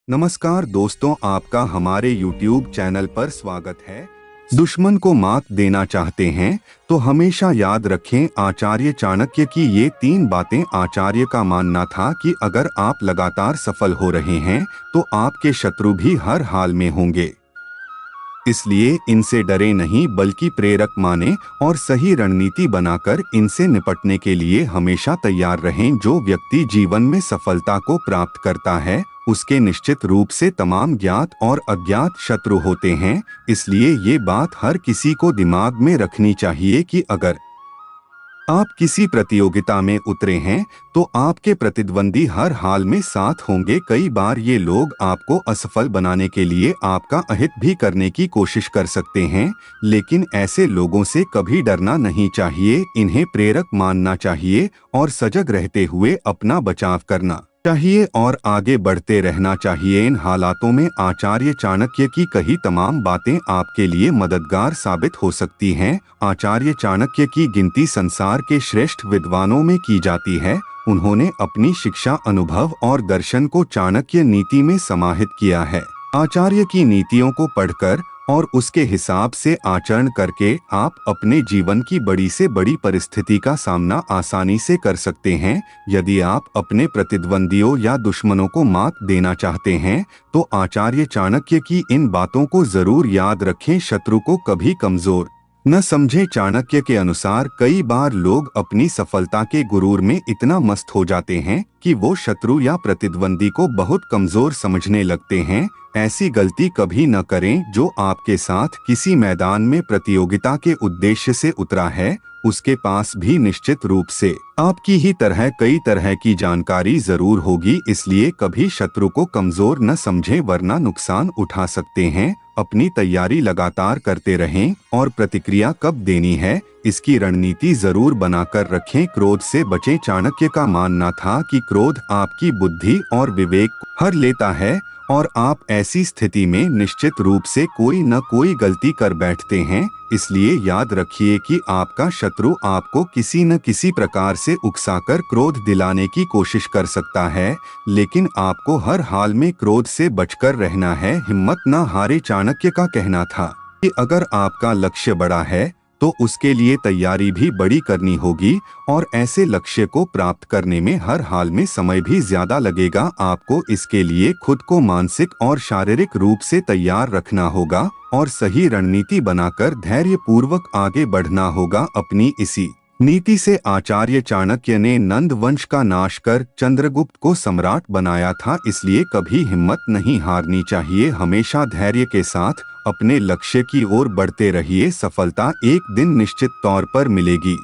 नमस्कार दोस्तों, आपका हमारे YouTube चैनल पर स्वागत है। दुश्मन को मात देना चाहते हैं तो हमेशा याद रखें आचार्य चाणक्य की ये 3 बातें। आचार्य का मानना था कि अगर आप लगातार सफल हो रहे हैं तो आपके शत्रु भी हर हाल में होंगे, इसलिए इनसे डरे नहीं बल्कि प्रेरक माने और सही रणनीति बनाकर इनसे निपटने के लिए हमेशा तैयार रहें। जो व्यक्ति जीवन में सफलता को प्राप्त करता है उसके निश्चित रूप से तमाम ज्ञात और अज्ञात शत्रु होते हैं। इसलिए ये बात हर किसी को दिमाग में रखनी चाहिए कि अगर आप किसी प्रतियोगिता में उतरे हैं तो आपके प्रतिद्वंदी हर हाल में साथ होंगे। कई बार ये लोग आपको असफल बनाने के लिए आपका अहित भी करने की कोशिश कर सकते हैं, लेकिन ऐसे लोगों से कभी डरना नहीं चाहिए। इन्हें प्रेरक मानना चाहिए और सजग रहते हुए अपना बचाव करना चाहिए और आगे बढ़ते रहना चाहिए। इन हालातों में आचार्य चाणक्य की कही तमाम बातें आपके लिए मददगार साबित हो सकती हैं। आचार्य चाणक्य की गिनती संसार के श्रेष्ठ विद्वानों में की जाती है। उन्होंने अपनी शिक्षा, अनुभव और दर्शन को चाणक्य नीति में समाहित किया है। आचार्य की नीतियों को पढ़कर और उसके हिसाब से आचरण करके आप अपने जीवन की बड़ी से बड़ी परिस्थिति का सामना आसानी से कर सकते हैं। यदि आप अपने प्रतिद्वंदियों या दुश्मनों को मात देना चाहते हैं तो आचार्य चाणक्य की इन बातों को जरूर याद रखें। शत्रु को कभी कमजोर न समझें। चाणक्य के अनुसार कई बार लोग अपनी सफलता के गुरूर में इतना मस्त हो जाते हैं कि वो शत्रु या प्रतिद्वंदी को बहुत कमजोर समझने लगते हैं। ऐसी गलती कभी न करें। जो आपके साथ किसी मैदान में प्रतियोगिता के उद्देश्य से उतरा है उसके पास भी निश्चित रूप से आपकी ही तरह कई तरह की जानकारी जरूर होगी। इसलिए कभी शत्रु को कमजोर न समझें वरना नुकसान उठा सकते हैं। अपनी तैयारी लगातार करते रहें और प्रतिक्रिया कब देनी है इसकी रणनीति जरूर बनाकर रखें। क्रोध से बचें। चाणक्य का मानना था कि क्रोध आपकी बुद्धि और विवेक को हर लेता है और आप ऐसी स्थिति में निश्चित रूप से कोई न कोई गलती कर बैठते हैं। इसलिए याद रखिए कि आपका शत्रु आपको किसी न किसी प्रकार से उकसाकर क्रोध दिलाने की कोशिश कर सकता है, लेकिन आपको हर हाल में क्रोध से बचकर रहना है। हिम्मत न हारे। चाणक्य का कहना था कि अगर आपका लक्ष्य बड़ा है तो उसके लिए तैयारी भी बड़ी करनी होगी और ऐसे लक्ष्य को प्राप्त करने में हर हाल में समय भी ज्यादा लगेगा। आपको इसके लिए खुद को मानसिक और शारीरिक रूप से तैयार रखना होगा और सही रणनीति बनाकर धैर्य पूर्वक आगे बढ़ना होगा। अपनी इसी नीति से आचार्य चाणक्य ने नंद वंश का नाश कर चंद्रगुप्त को सम्राट बनाया था। इसलिए कभी हिम्मत नहीं हारनी चाहिए। हमेशा धैर्य के साथ अपने लक्ष्य की ओर बढ़ते रहिए। सफलता एक दिन निश्चित तौर पर मिलेगी।